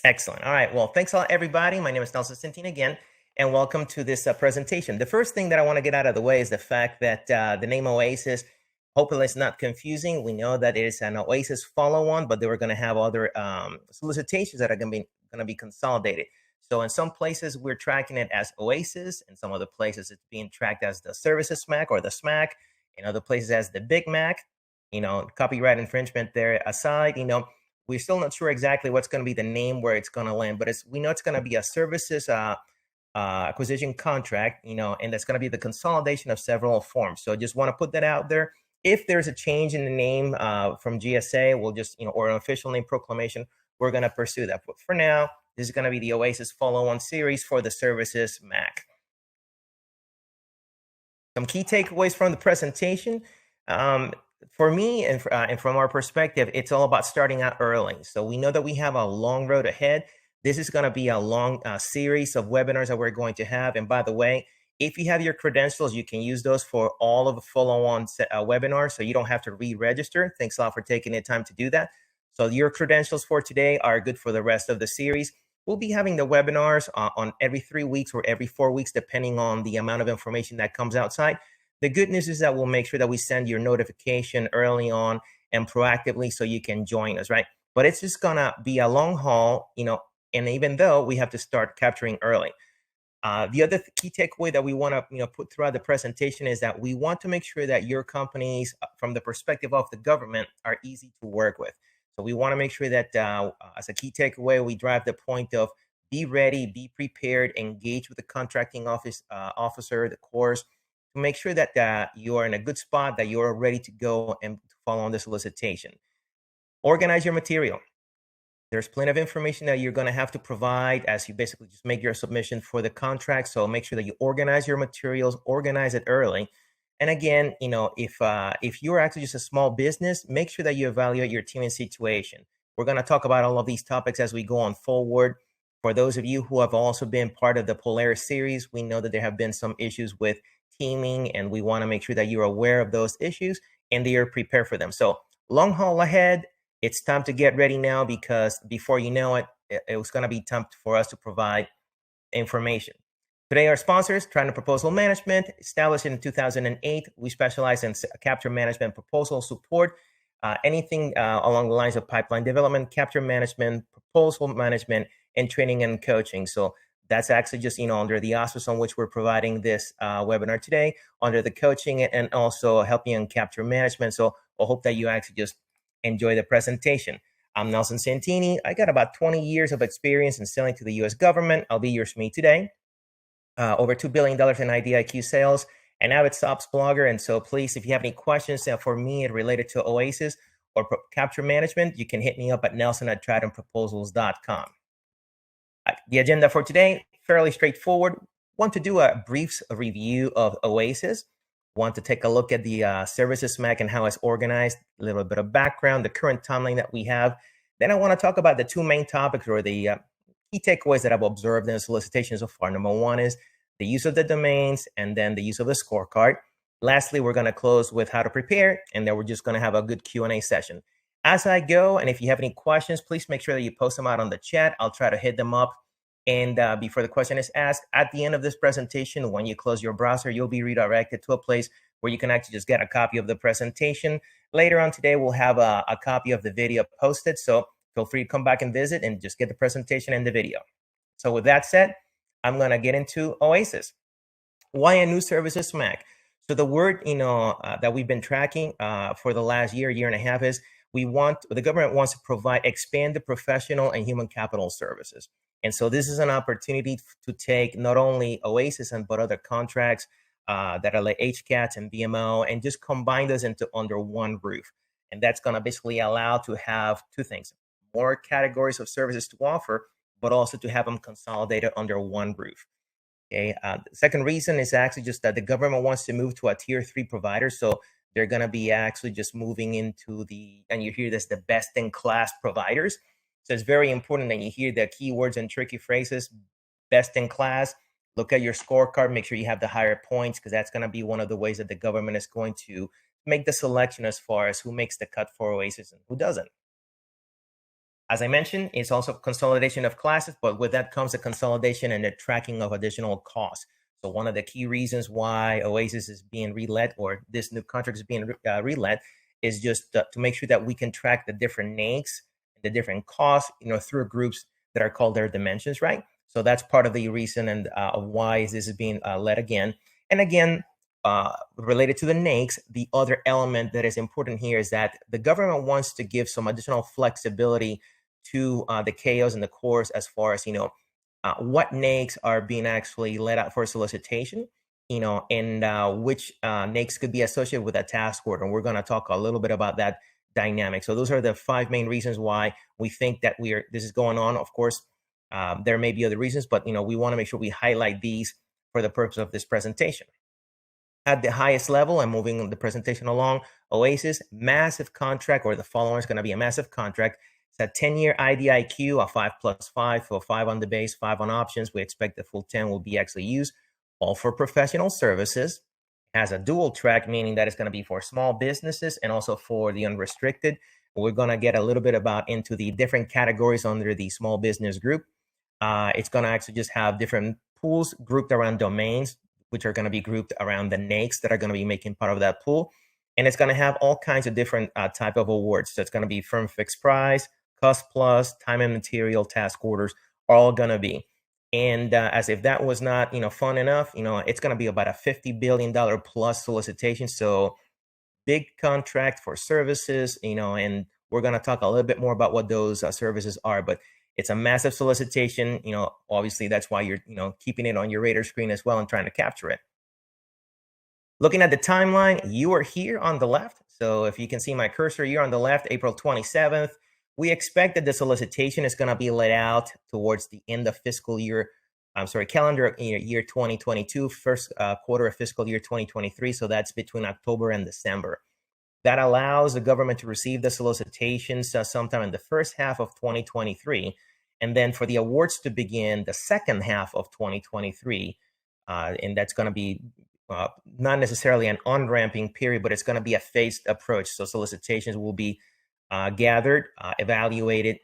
Excellent. All right. Well, thanks a lot, everybody. My name is Nelson Centine again, and welcome to this presentation. The first thing that I want to get out of the way is the fact that the name OASIS, hopefully it's not confusing. We know that it is an OASIS follow-on, but they were going to have other solicitations that are going to be consolidated. So in some places, we're tracking it as OASIS. In some other places, it's being tracked as the Services SMAC or the SMAC. In other places, as the Big Mac. Copyright infringement there aside, we're still not sure exactly what's going to be the name where it's going to land, but we know it's going to be a services acquisition contract, and that's going to be the consolidation of several forms. So I just want to put that out there. If there's a change in the name from GSA, we'll just, or an official name proclamation, we're going to pursue that. But for now, this is going to be the OASIS follow-on series for the Services MAC. Some key takeaways from the presentation. For me and from our perspective, it's all about starting out early. So we know that we have a long road ahead. This is going to be a long series of webinars that we're going to have. And by the way, if you have your credentials, you can use those for all of the follow-on webinars, so you don't have to re-register. Thanks a lot for taking the time to do that. So your credentials for today are good for the rest of the series. We'll be having the webinars on every 3 weeks or every 4 weeks, depending on the amount of information that comes outside. The good news is that we'll make sure that we send your notification early on and proactively so you can join us, right? But it's just gonna be a long haul, and even though we have to start capturing early. The other key takeaway that we want to put throughout the presentation is that we want to make sure that your companies, from the perspective of the government, are easy to work with. So we want to make sure that as a key takeaway, we drive the point of be ready, be prepared, engage with the contracting officer, the course, to make sure that you are in a good spot, that you are ready to go and follow on the solicitation. Organize your material. There's plenty of information that you're going to have to provide as you basically just make your submission for the contract. So make sure that you organize your materials, organize it early. And again, if you're actually just a small business, make sure that you evaluate your team and situation. We're going to talk about all of these topics as we go on forward. For those of you who have also been part of the Polaris series, we know that there have been some issues with teaming, and we want to make sure that you're aware of those issues and that you're prepared for them. So long haul ahead. It's time to get ready now, because before you know it, it's going to be time for us to provide information. Today, our sponsors, Trident Proposal Management, established in 2008. We specialize in capture management, proposal support, anything along the lines of pipeline development, capture management, proposal management, and training and coaching. So that's actually just, under the auspice on which we're providing this webinar today, under the coaching and also helping in capture management. So I hope that you actually just enjoy the presentation. I'm Nelson Santini. I got about 20 years of experience in selling to the U.S. government. I'll be your SME today. Over $2 billion in IDIQ sales, an avid SOPs blogger. And so please, if you have any questions for me related to OASIS or capture management, you can hit me up at nelson@tridentproposals.com. The agenda for today, fairly straightforward. Want to do a brief review of OASIS. Want to take a look at the Services SMAC and how it's organized, a little bit of background, the current timeline that we have. Then I want to talk about the two main topics, or the key takeaways that I've observed in the solicitation so far. Number one is the use of the domains, and then the use of the scorecard. Lastly, we're going to close with how to prepare, and then we're just going to have a good Q&A session. As I go, and if you have any questions, please make sure that you post them out on the chat. I'll try to hit them up. And before the question is asked, at the end of this presentation, when you close your browser, you'll be redirected to a place where you can actually just get a copy of the presentation. Later on today, we'll have a copy of the video posted. So feel free to come back and visit and just get the presentation and the video. So with that said, I'm going to get into OASIS. Why a new Services SMAC? So the word, that we've been tracking for the last year and a half is the government wants to provide expanded professional and human capital services. And so this is an opportunity to take not only OASIS but other contracts that are like HCATs and BMO, and just combine those under one roof. And that's going to basically allow to have two things: more categories of services to offer, but also to have them consolidated under one roof. Okay. The second reason is actually just that the government wants to move to a tier 3 provider. So they're going to be actually just moving into and you hear this, the best in class providers. So it's very important that you hear the keywords and tricky phrases: best in class. Look at your scorecard, make sure you have the higher points, because that's going to be one of the ways that the government is going to make the selection as far as who makes the cut for OASIS and who doesn't. As I mentioned, it's also consolidation of classes, but with that comes a consolidation and the tracking of additional costs. So one of the key reasons why OASIS is being relet, or this new contract is being relet, is just to make sure that we can track the different NAICS, the different costs, through groups that are called their dimensions, right? So that's part of the reason and of why this is being led again. And again, related to the NAICS, the other element that is important here is that the government wants to give some additional flexibility to the KOs and the cores as far as, what NAICS are being actually let out for solicitation, and which NAICS could be associated with a task order. And we're going to talk a little bit about that dynamic. So those are the 5 main reasons why we think that this is going on. Of course, there may be other reasons, but we want to make sure we highlight these for the purpose of this presentation. At the highest level, and moving the presentation along, OASIS, massive contract, or the following is going to be a massive contract. It's a 10-year IDIQ, a 5+5, so 5 on the base, 5 on options. We expect the full 10 will be actually used, all for professional services. It has a dual track, meaning that it's going to be for small businesses and also for the unrestricted. We're going to get a little bit into the different categories under the small business group. It's going to actually just have different pools grouped around domains, which are going to be grouped around the NAICS that are going to be making part of that pool. And it's going to have all kinds of different type of awards. So it's going to be firm fixed price, cost plus, time and material, task orders, are all going to be. And as if that was not, fun enough, it's going to be about a $50 billion plus solicitation. So big contract for services, and we're going to talk a little bit more about what those services are, but it's a massive solicitation. Obviously that's why you're, keeping it on your radar screen as well and trying to capture it. Looking at the timeline, you are here on the left. So if you can see my cursor here on the left, April 27th, we expect that the solicitation is going to be let out towards the end of calendar year 2022, first quarter of fiscal year 2023. So that's between October and December. That allows the government to receive the solicitations sometime in the first half of 2023. And then for the awards to begin the second half of 2023. And that's going to be not necessarily an on-ramping period, but it's going to be a phased approach. So solicitations will be gathered, evaluated,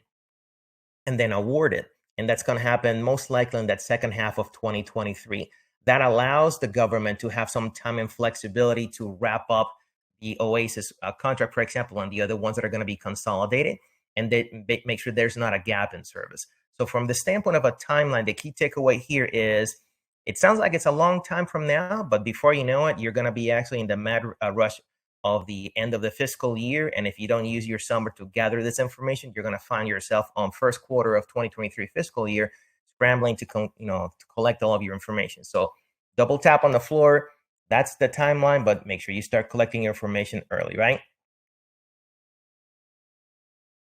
and then awarded. And that's going to happen most likely in that second half of 2023. That allows the government to have some time and flexibility to wrap up the OASIS contract, for example, and the other ones that are going to be consolidated, and they make sure there's not a gap in service. So from the standpoint of a timeline, the key takeaway here is it sounds like it's a long time from now, but before you know it, you're going to be actually in the mad rush of the end of the fiscal year. And if you don't use your summer to gather this information, you're going to find yourself on first quarter of 2023 fiscal year scrambling to collect all of your information. So double tap on the floor. That's the timeline, but make sure you start collecting your information early, right?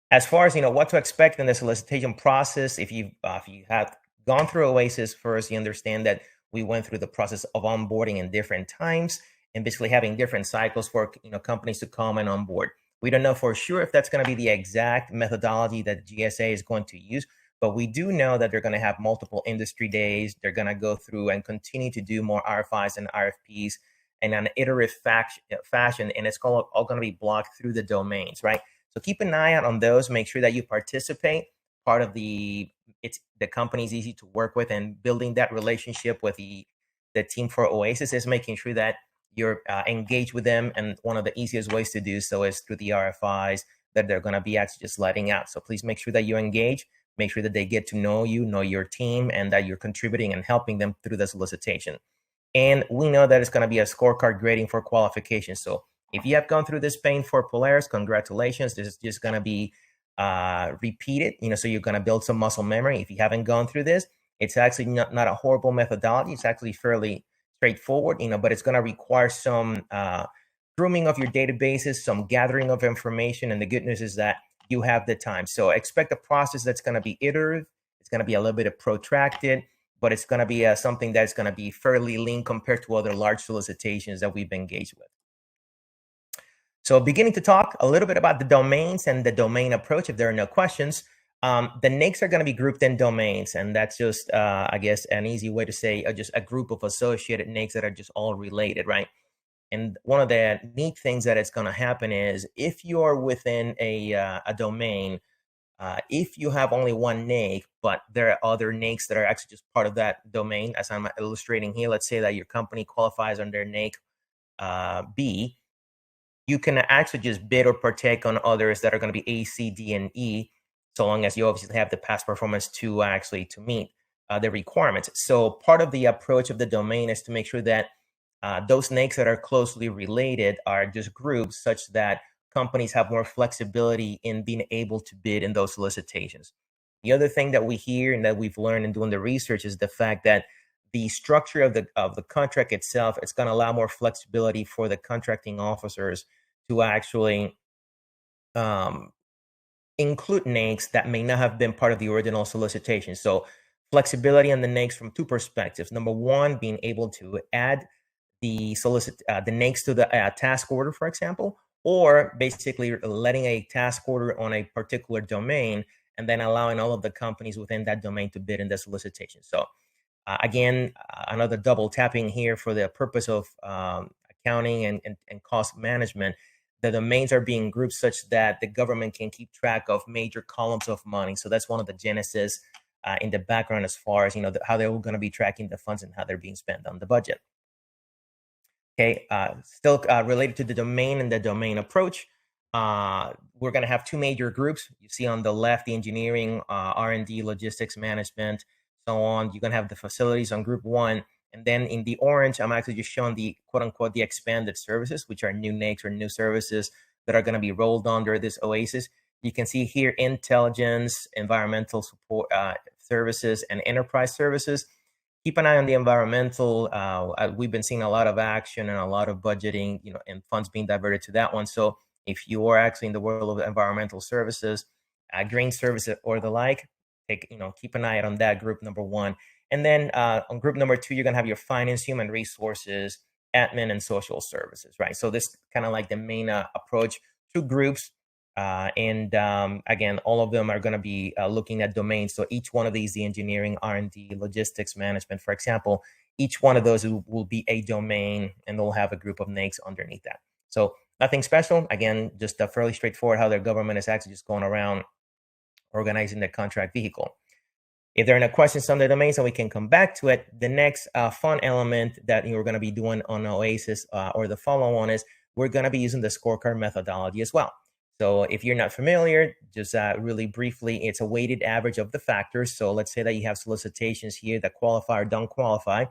As far as what to expect in the solicitation process, if you have gone through OASIS first, you understand that we went through the process of onboarding in different times and basically having different cycles for companies to come and onboard. We don't know for sure if that's going to be the exact methodology that GSA is going to use, but we do know that they're going to have multiple industry days. They're going to go through and continue to do more RFIs and RFPs in an iterative fashion, and it's all going to be blocked through the domains, right? So keep an eye out on those. Make sure that you participate. Part of the company's easy to work with, and building that relationship with the team for OASIS is making sure that you're engaged with them. And one of the easiest ways to do so is through the RFIs that they're going to be actually just letting out. So please make sure that you engage. Make sure that they get to know you, know your team, and that you're contributing and helping them through the solicitation. And we know that it's going to be a scorecard grading for qualification. So if you have gone through this pain for Polaris, congratulations. This is just going to be repeated, so you're going to build some muscle memory. If you haven't gone through this, it's actually not a horrible methodology. It's actually fairly straightforward, but it's going to require some grooming of your databases, some gathering of information. And the good news is that you have the time. So expect a process that's going to be iterative. It's going to be a little bit of protracted, but it's going to be something that's going to be fairly lean compared to other large solicitations that we've engaged with. So beginning to talk a little bit about the domains and the domain approach, if there are no questions. The NAICS are going to be grouped in domains, and that's just, I guess, an easy way to say just a group of associated NAICS that are just all related, right? And one of the neat things that is going to happen is if you're within a domain, If you have only one NAIC, but there are other NAICs that are actually just part of that domain, as I'm illustrating here, let's say that your company qualifies under NAIC B, you can actually just bid or partake on others that are going to be A, C, D, and E, so long as you obviously have the past performance to meet the requirements. So part of the approach of the domain is to make sure that those NAICs that are closely related are just grouped such that companies have more flexibility in being able to bid in those solicitations. The other thing that we hear and that we've learned in doing the research is the fact that the structure of the contract itself, it's going to allow more flexibility for the contracting officers to actually include NAICs that may not have been part of the original solicitation. So flexibility on the NAICs from two perspectives. Number one, being able to add the NAICs to the task order, for example, or basically letting a task order on a particular domain and then allowing all of the companies within that domain to bid in the solicitation. So again, another double tapping here for the purpose of accounting and cost management. The domains are being grouped such that the government can keep track of major columns of money. So that's one of the genesis in the background as far as how they're going to be tracking the funds and how they're being spent on the budget. Okay, still related to the domain and the domain approach, we're going to have two major groups. You see on the left, the engineering, R&D, logistics management, so on. You're going to have the facilities on group one. And then in the orange, I'm actually just showing the quote unquote, the expanded services, which are new NAICs or new services that are going to be rolled under this OASIS. You can see here, intelligence, environmental support services, and enterprise services. Keep an eye on the environmental. We've been seeing a lot of action and a lot of budgeting, and funds being diverted to that one. So if you are actually in the world of environmental services, green services or the like, keep an eye out on that group, number one. And then on group number two, you're going to have your finance, human resources, admin, and social services, right? So this kind of like the main approach, two groups. Again, all of them are going to be looking at domains. So each one of these, the engineering, R&D, logistics management, for example, each one of those will be a domain, and they'll have a group of NAICs underneath that. So nothing special. Again, just fairly straightforward how their government is actually just going around organizing the contract vehicle. If there are no questions on the domains, and we can come back to it, the next fun element that we're going to be doing on OASIS or the follow-on is we're going to be using the scorecard methodology as well. So if you're not familiar, just really briefly, it's a weighted average of the factors. So let's say that you have solicitations here that qualify or don't qualify.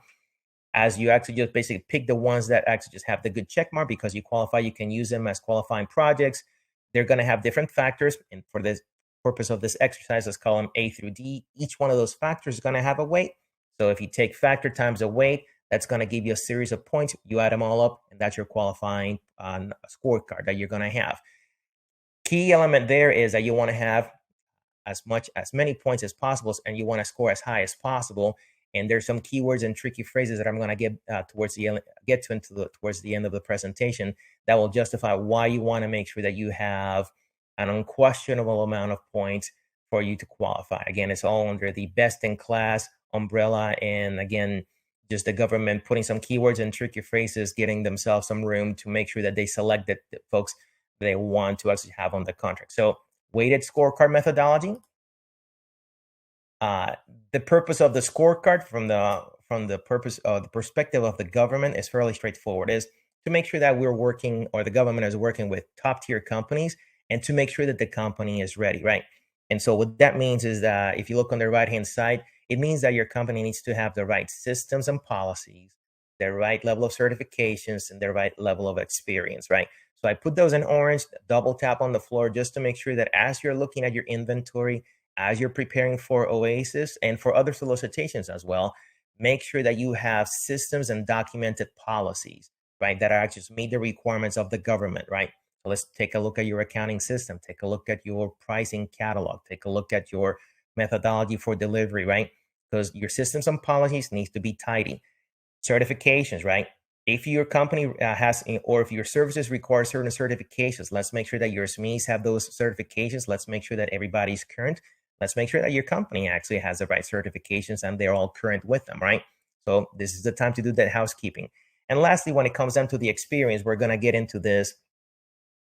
As you actually just basically pick the ones that actually just have the good check mark because you qualify, you can use them as qualifying projects. They're going to have different factors. And for this purpose of this exercise, let's call them A through D. Each one of those factors is going to have a weight. So if you take factor times a weight, that's going to give you a series of points. You add them all up, and that's your qualifying scorecard that you're going to have. Key element there is that you want to have as many points as possible, and you want to score as high as possible. And there's some keywords and tricky phrases that I'm going to get towards the end of the presentation that will justify why you want to make sure that you have an unquestionable amount of points for you to qualify. Again, it's all under the best in class umbrella, and again, just the government putting some keywords and tricky phrases, getting themselves some room to make sure that they select the folks they want to actually have on the contract. So weighted scorecard methodology. The purpose of the scorecard from the perspective of the government is fairly straightforward, is to make sure that we're working, or the government is working with top tier companies, and to make sure that the company is ready, right? And so what that means is that if you look on the right-hand side, it means that your company needs to have the right systems and policies, the right level of certifications, and the right level of experience, right? So I put those in orange, double tap on the floor just to make sure that as you're looking at your inventory, as you're preparing for OASIS and for other solicitations as well, make sure that you have systems and documented policies, right, that are actually meet the requirements of the government, right? So let's take a look at your accounting system, take a look at your pricing catalog, take a look at your methodology for delivery, right? Because your systems and policies needs to be tidy. Certifications, right? If your company has, or if your services require certain certifications, let's make sure that your SMEs have those certifications. Let's make sure that everybody's current. Let's make sure that your company actually has the right certifications and they're all current with them, right? So this is the time to do that housekeeping. And lastly, when it comes down to the experience, we're going to get into this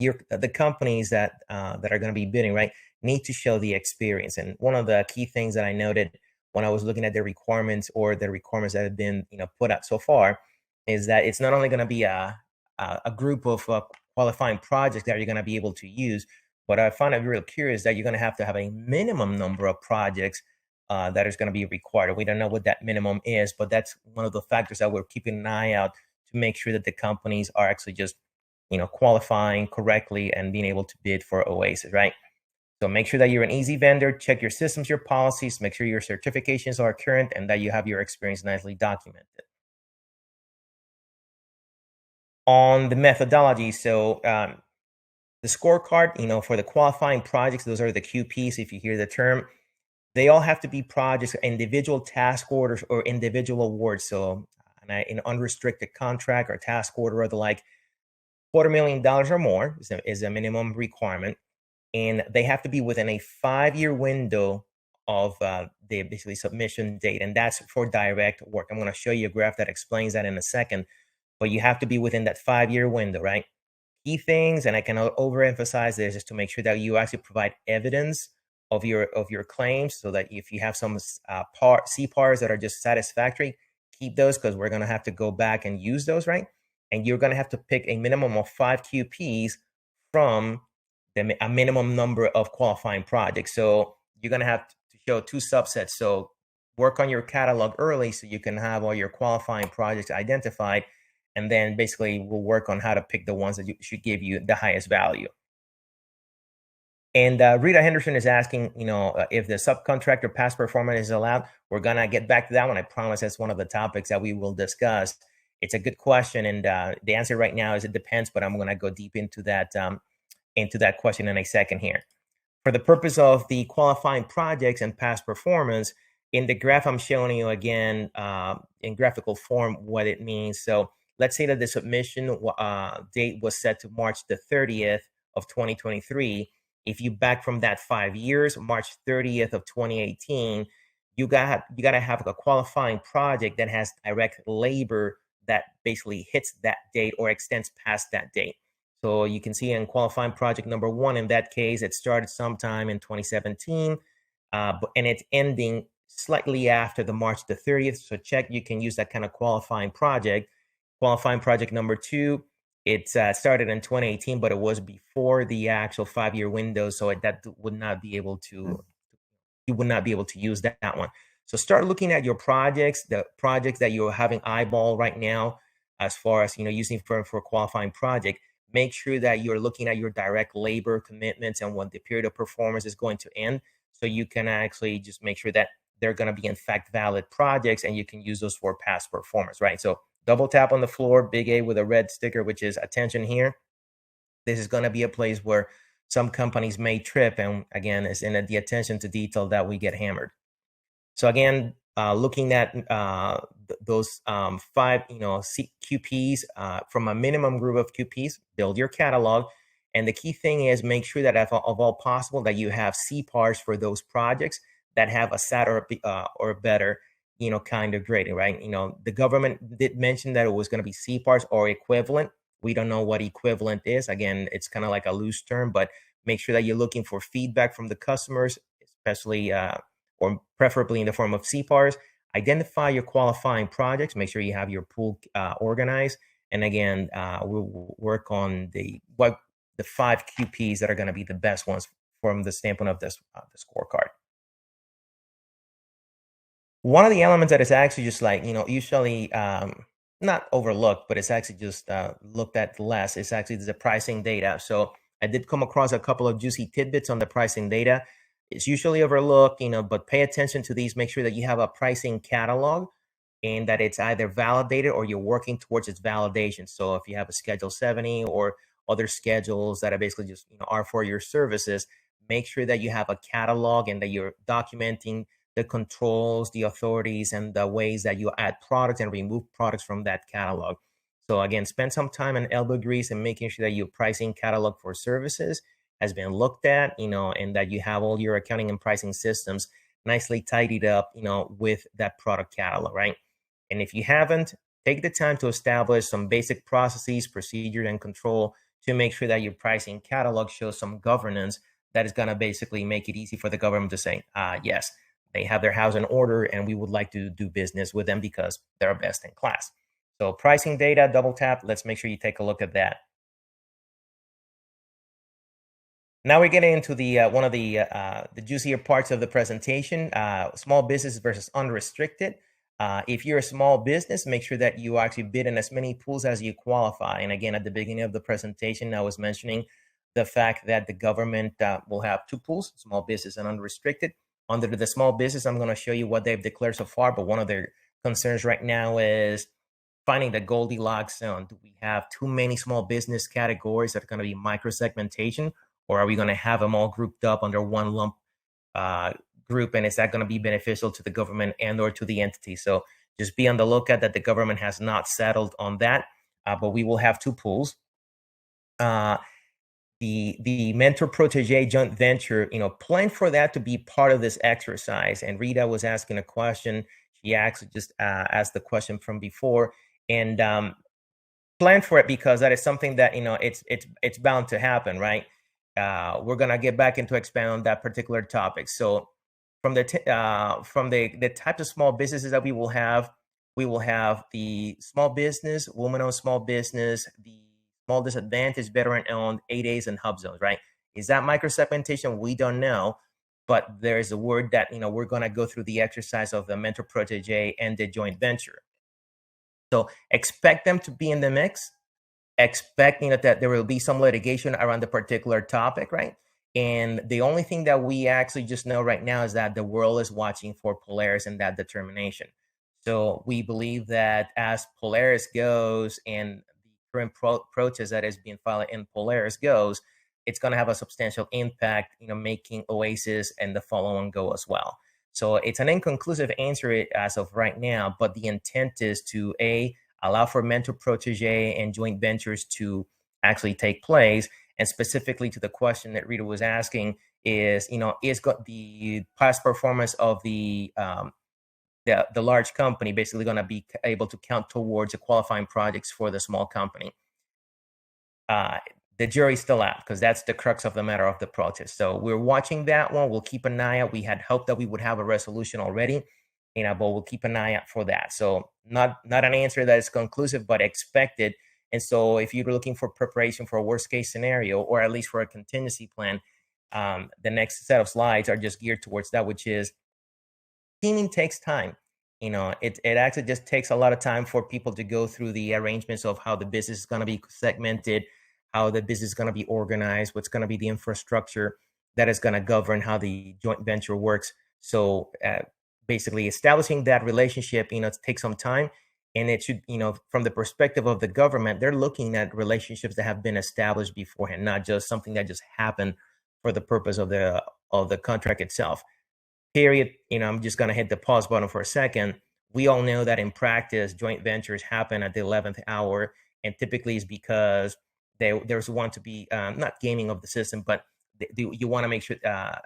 the companies that that are going to be bidding, right, need to show the experience. And one of the key things that I noted when I was looking at the requirements or the requirements that have been put out so far is that it's not only going to be a group of qualifying projects that you're going to be able to use, but I find it real curious that you're going to have a minimum number of projects that is going to be required. We don't know what that minimum is, but that's one of the factors that we're keeping an eye out to make sure that the companies are actually just qualifying correctly and being able to bid for OASIS, right? So make sure that you're an easy vendor, check your systems, your policies, make sure your certifications are current, and that you have your experience nicely documented. On the methodology, so the scorecard, for the qualifying projects, those are the QPs, if you hear the term. They all have to be projects, individual task orders or individual awards. So an unrestricted contract or task order or the like, $250,000 or more is a minimum requirement. And they have to be within a 5-year window of the basically submission date. And that's for direct work. I'm going to show you a graph that explains that in a second. But you have to be within that 5-year window, right? Key things, and I can overemphasize this, is to make sure that you actually provide evidence of your claims, so that if you have some CPARs that are just satisfactory, keep those, because we're going to have to go back and use those, right? And you're going to have to pick a minimum of 5 QPs from a minimum number of qualifying projects. So you're going to have to show 2 subsets. So work on your catalog early so you can have all your qualifying projects identified, and then basically we'll work on how to pick the ones that should give you the highest value. And Rita Henderson is asking, if the subcontractor past performance is allowed. We're going to get back to that one. I promise that's one of the topics that we will discuss. It's a good question. And the answer right now is it depends, but I'm going to go deep into that question in a second here. For the purpose of the qualifying projects and past performance, in the graph I'm showing you again in graphical form what it means. So let's say that the submission date was set to March the 30th of 2023. If you back from that 5 years, March 30th of 2018, you got to have a qualifying project that has direct labor that basically hits that date or extends past that date. So you can see in qualifying project number 1, in that case, it started sometime in 2017, and it's ending slightly after the March the 30th. So check, you can use that kind of qualifying project. Qualifying project number 2, it started in 2018, but it was before the actual 5-year window, so that would not be able to, you would not be able to use that one. So start looking at your projects, the projects that you're having eyeball right now, as far as using for a qualifying project. Make sure that you're looking at your direct labor commitments and when the period of performance is going to end, so you can actually just make sure that they're going to be in fact valid projects, and you can use those for past performance, right? So double tap on the floor, big A with a red sticker, which is attention here. This is going to be a place where some companies may trip, and again, it's in the attention to detail that we get hammered. So again, looking at those 5 QPs from a minimum group of QPs, build your catalog. And the key thing is make sure that if of all possible that you have CPARs for those projects that have a SAT or better kind of grading, right? The government did mention that it was going to be CPARs or equivalent. We don't know what equivalent is. Again, it's kind of like a loose term, but make sure that you're looking for feedback from the customers, especially or preferably in the form of CPARs. Identify your qualifying projects. Make sure you have your pool organized. And again, we'll work on the 5 QPs that are going to be the best ones from the standpoint of this the scorecard. One of the elements that is actually just like, usually not overlooked, but it's actually just looked at less, is actually the pricing data. So I did come across a couple of juicy tidbits on the pricing data. It's usually overlooked, but pay attention to these. Make sure that you have a pricing catalog and that it's either validated or you're working towards its validation. So if you have a Schedule 70 or other schedules that are basically just are for your services, make sure that you have a catalog and that you're documenting the controls, the authorities, and the ways that you add products and remove products from that catalog. So again, spend some time on elbow grease and making sure that your pricing catalog for services has been looked at, and that you have all your accounting and pricing systems nicely tidied up, with that product catalog, right? And if you haven't, take the time to establish some basic processes, procedures, and control to make sure that your pricing catalog shows some governance that is going to basically make it easy for the government to say, yes, they have their house in order and we would like to do business with them because they're best in class. So pricing data, double tap, let's make sure you take a look at that. Now we're getting into the one of the juicier parts of the presentation, small business versus unrestricted. If you're a small business, make sure that you actually bid in as many pools as you qualify. And again, at the beginning of the presentation, I was mentioning the fact that the government will have two pools, small business and unrestricted. Under the small business, I'm going to show you what they've declared so far, but one of their concerns right now is finding the Goldilocks zone. Do we have too many small business categories that are going to be micro-segmentation, or are we going to have them all grouped up under one lump group, and is that going to be beneficial to the government and or to the entity? So just be on the lookout that the government has not settled on that, but we will have two pools. The mentor protege joint venture, plan for that to be part of this exercise. And Rita was asking a question. She actually just asked the question from before, and plan for it, because that is something that it's bound to happen, right? We're gonna get back into expand on that particular topic. So from the types of small businesses that we will have the small business, woman-owned small business, the small disadvantaged, veteran-owned, 8As and hub zones, right? Is that micro-segmentation? We don't know, but there's a word that, we're going to go through the exercise of the mentor protege and the joint venture. So expect them to be in the mix. Expect, that there will be some litigation around the particular topic, right? And the only thing that we actually just know right now is that the world is watching for Polaris and that determination. So we believe that as Polaris goes and current protest that is being filed in Polaris goes, it's going to have a substantial impact, making OASIS and the follow-on go as well. So it's an inconclusive answer as of right now, but the intent is to allow for mentor protege and joint ventures to actually take place. And specifically to the question that Rita was asking is, is the past performance of the large company basically going to be able to count towards the qualifying projects for the small company? The jury's still out, because that's the crux of the matter of the protest. So we're watching that one. We'll keep an eye out. We had hoped that we would have a resolution already, but we'll keep an eye out for that. So not an answer that is conclusive, but expected. And so if you're looking for preparation for a worst case scenario, or at least for a contingency plan, the next set of slides are just geared towards that, which is teaming takes time. It actually just takes a lot of time for people to go through the arrangements of how the business is going to be segmented, how the business is going to be organized, what's going to be the infrastructure that is going to govern how the joint venture works. So basically establishing that relationship, it takes some time. And it should, from the perspective of the government, they're looking at relationships that have been established beforehand, not just something that just happened for the purpose of the contract itself. Period. I'm just going to hit the pause button for a second. We all know that in practice, joint ventures happen at the 11th hour, and typically is because there's want to be not gaming of the system, but you want to make sure a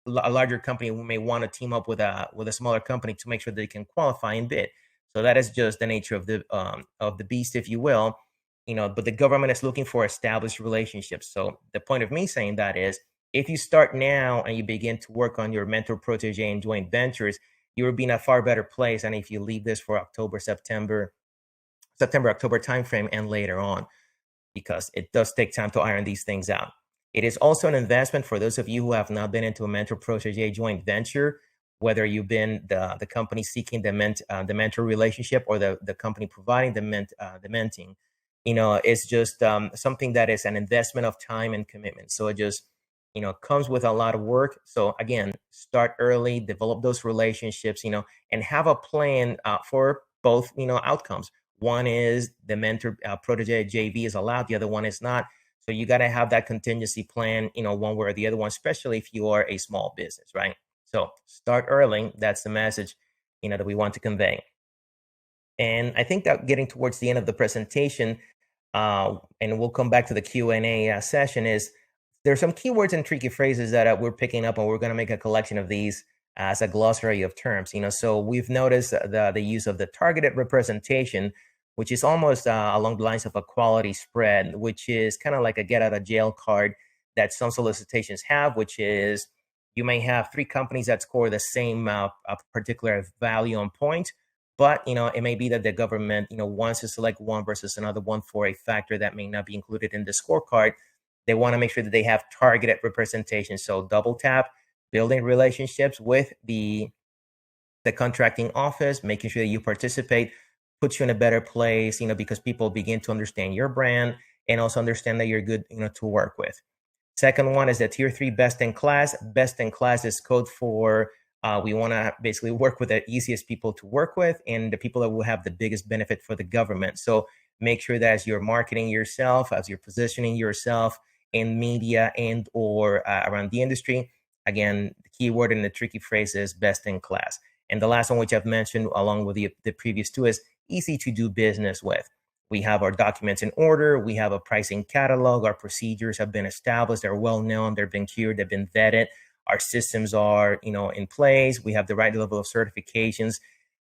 larger company may want to team up with a smaller company to make sure they can qualify and bid. So that is just the nature of the beast, if you will. But the government is looking for established relationships. So the point of me saying that is, if you start now and you begin to work on your mentor protege and joint ventures, you will be in a far better place than if you leave this for September, October timeframe and later on, because it does take time to iron these things out. It is also an investment for those of you who have not been into a mentor protege joint venture, whether you've been the company seeking the mentor relationship or the company providing the mentoring. It's just something that is an investment of time and commitment. So it just comes with a lot of work. So again, start early, develop those relationships, and have a plan for both, outcomes. One is the mentor protege JV is allowed, the other one is not. So you got to have that contingency plan, one way or the other one, especially if you are a small business, right? So start early. That's the message, that we want to convey. And I think that getting towards the end of the presentation, and we'll come back to the Q&A session, is there's some keywords and tricky phrases that we're picking up, and we're going to make a collection of these as a glossary of terms. So we've noticed the use of the targeted representation, which is almost along the lines of a quality spread, which is kind of like a get out of jail card that some solicitations have, which is you may have three companies that score the same particular value on point, but it may be that the government wants to select one versus another one for a factor that may not be included in the scorecard. They want to make sure that they have targeted representation. So double tap, building relationships with the contracting office, making sure that you participate, puts you in a better place, because people begin to understand your brand and also understand that you're good, to work with. Second one is the tier 3 best in class. Best in class is code for we want to basically work with the easiest people to work with and the people that will have the biggest benefit for the government. So make sure that as you're marketing yourself, as you're positioning yourself in media and or around the industry, again, the key word and the tricky phrase is best in class. And the last one, which I've mentioned along with the previous two, is easy to do business with. We have our documents in order. We have a pricing catalog. Our procedures have been established. They're well known. They've been cured. They've been vetted. Our systems are, in place. We have the right level of certifications.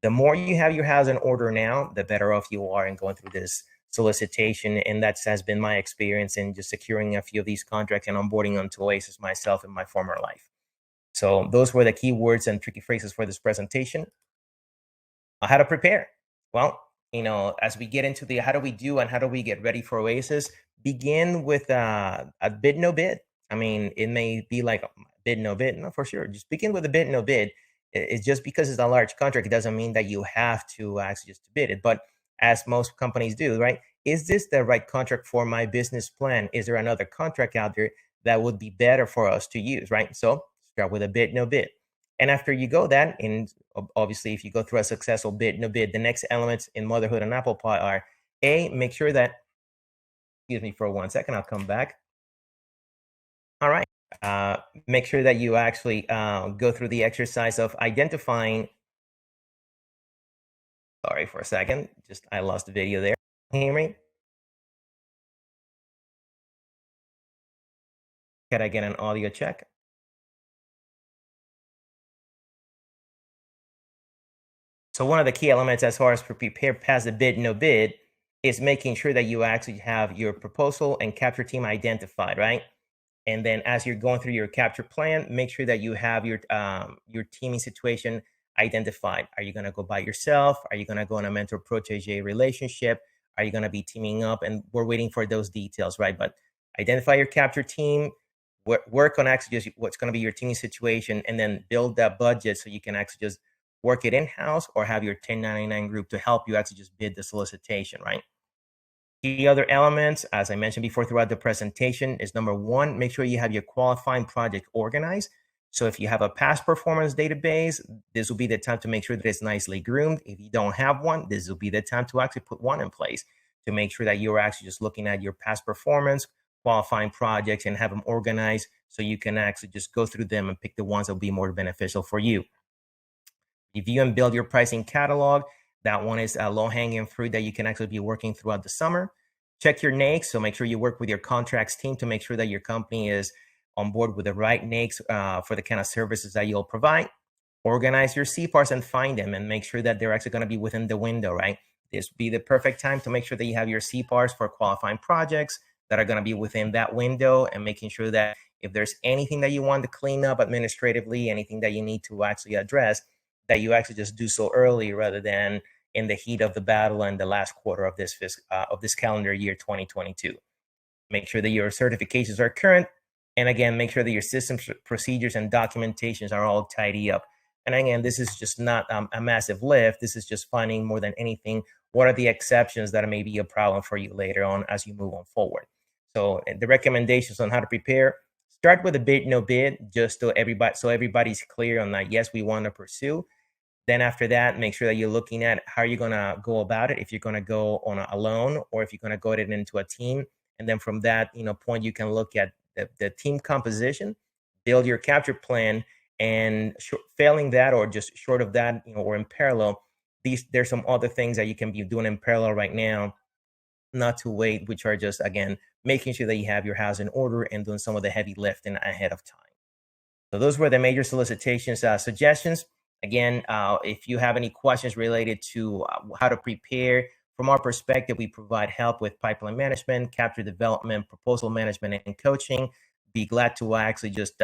The more you have your house in order now, the better off you are in going through this solicitation. And that has been my experience in just securing a few of these contracts and onboarding onto OASIS myself in my former life. So those were the key words and tricky phrases for this presentation. How to prepare? Well, as we get into the how do we do and how do we get ready for OASIS, begin with a bid, no bid. I mean, it may be like bid, no bid. No, for sure. Just begin with a bid, no bid. It's just because it's a large contract, it doesn't mean that you have to actually just bid it. But as most companies do, right? Is this the right contract for my business plan? Is there another contract out there that would be better for us to use, right? So start with a bid, no bid. And after you go that, and obviously if you go through a successful bid, no bid, the next elements in motherhood and apple pie are make sure that, excuse me for 1 second, I'll come back. All right. Make sure that you actually go through the exercise of identifying. Sorry for a second. I lost the video there. Can you hear me? Can I get an audio check? So one of the key elements as far as prepare past the bid, no bid, is making sure that you actually have your proposal and capture team identified, right? And then as you're going through your capture plan, make sure that you have your teaming situation identified. Are you going to go by yourself? Are you going to go on a mentor protege relationship? Are you going to be teaming up? And we're waiting for those details, right? But identify your capture team, work on actually just what's going to be your teaming situation, and then build that budget so you can actually just work it in-house or have your 1099 group to help you actually just bid the solicitation, right? Key other elements, as I mentioned before throughout the presentation, is number one, make sure you have your qualifying project organized. So if you have a past performance database, this will be the time to make sure that it's nicely groomed. If you don't have one, this will be the time to actually put one in place to make sure that you're actually just looking at your past performance, qualifying projects, and have them organized so you can actually just go through them and pick the ones that will be more beneficial for you. Review and build your pricing catalog. That one is a low-hanging fruit that you can actually be working throughout the summer. Check your NAICS, so make sure you work with your contracts team to make sure that your company is on board with the right NAICS for the kind of services that you'll provide. Organize your CPARs and find them and make sure that they're actually going to be within the window, right? This would be the perfect time to make sure that you have your CPARs for qualifying projects that are going to be within that window, and making sure that if there's anything that you want to clean up administratively, anything that you need to actually address, that you actually just do so early rather than in the heat of the battle and the last quarter of this calendar year 2022. Make sure that your certifications are current, and again, make sure that your systems, procedures, and documentations are all tidy up. And again, this is just not a massive lift. This is just finding more than anything what are the exceptions that may be a problem for you later on as you move on forward. So the recommendations on how to prepare: start with a bid, no bid, just so everybody's clear on that. Yes, we want to pursue. Then after that, make sure that you're looking at how you're going to go about it. If you're going to go on alone, or if you're going to go into a team. And then from that point, you can look at the team composition, build your capture plan, and failing that, or just short of that, or in parallel, there's some other things that you can be doing in parallel right now, not to wait, which are just, again, making sure that you have your house in order and doing some of the heavy lifting ahead of time. So those were the major solicitations suggestions. Again, if you have any questions related to how to prepare From our perspective, we provide help with pipeline management, capture development, proposal management, and coaching. Be glad to actually just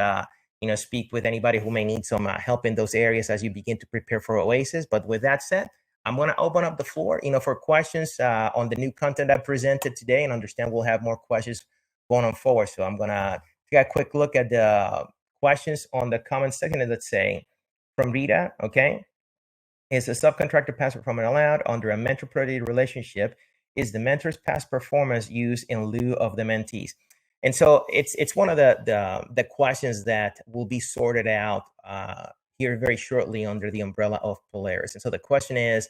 speak with anybody who may need some help in those areas as you begin to prepare for OASIS. But with that said, I'm going to open up the floor, for questions on the new content I presented today, and understand we'll have more questions going on forward. So I'm going to take a quick look at the questions on the comment section. And let's say from Rita, okay, is a subcontractor past performance allowed under a mentor-protege relationship? Is the mentor's past performance used in lieu of the mentees? And so it's one of the questions that will be sorted out here very shortly under the umbrella of Polaris. And so the question is,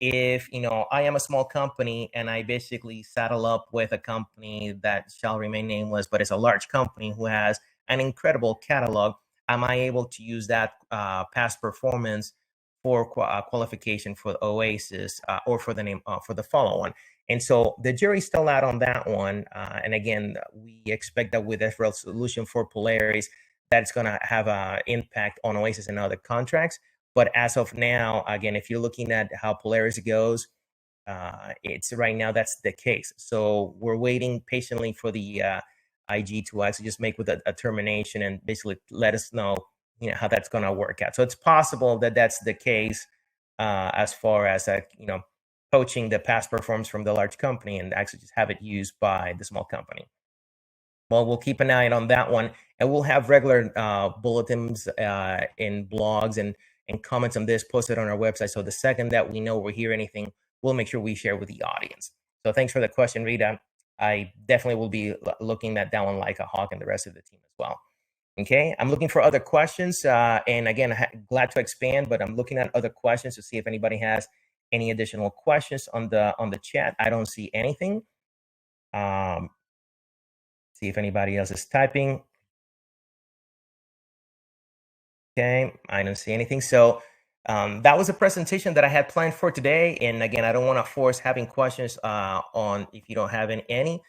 if I am a small company and I basically saddle up with a company that shall remain nameless, but it's a large company who has an incredible catalog, am I able to use that past performance for qualification for the OASIS or for the name for the follow-on? And so the jury's still out on that one. And again, we expect that with a resolution for Polaris, that it's going to have an impact on OASIS and other contracts. But as of now, again, if you're looking at how Polaris goes, it's right now that's the case. So we're waiting patiently for the IG to actually just make with a termination and basically let us know, how that's going to work out. So it's possible that that's the case as far as poaching the past performance from the large company and actually just have it used by the small company. Well, we'll keep an eye on that one, and we'll have regular bulletins in blogs and comments on this posted on our website. So the second that we know or hear anything, we'll make sure we share with the audience. So thanks for the question, Rita. I definitely will be looking at that one like a hawk, and the rest of the team as well. Okay, I'm looking for other questions. And again, glad to expand, but I'm looking at other questions to see if anybody has any additional questions on the chat. I don't see anything. See if anybody else is typing. Okay, I don't see anything. So that was a presentation that I had planned for today. And again, I don't want to force having questions on if you don't have any.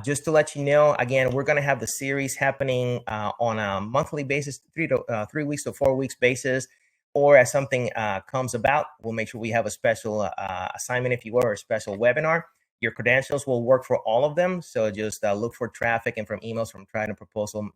Just to let you know, again, we're going to have the series happening on a monthly basis, 3 weeks to 4 weeks basis, or as something comes about, we'll make sure we have a special assignment, if you will, or a special webinar. Your credentials will work for all of them. So just look for traffic and from emails from Trident Proposal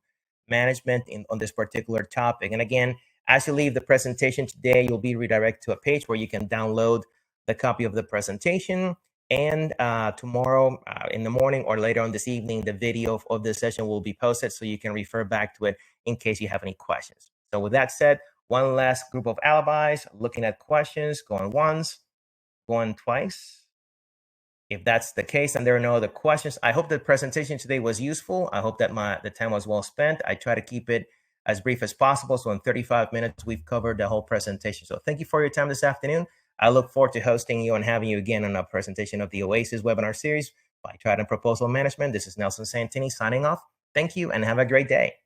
Management on this particular topic. And again, as you leave the presentation today, you'll be redirected to a page where you can download the copy of the presentation. And tomorrow in the morning or later on this evening, the video of this session will be posted so you can refer back to it in case you have any questions. So with that said, one last group of alibis, looking at questions, going once, going twice. If that's the case and there are no other questions, I hope the presentation today was useful. I hope that the time was well spent. I try to keep it as brief as possible. So in 35 minutes, we've covered the whole presentation. So thank you for your time this afternoon. I look forward to hosting you and having you again on a presentation of the OASIS webinar series by Trident Proposal Management. This is Nelson Santini signing off. Thank you and have a great day.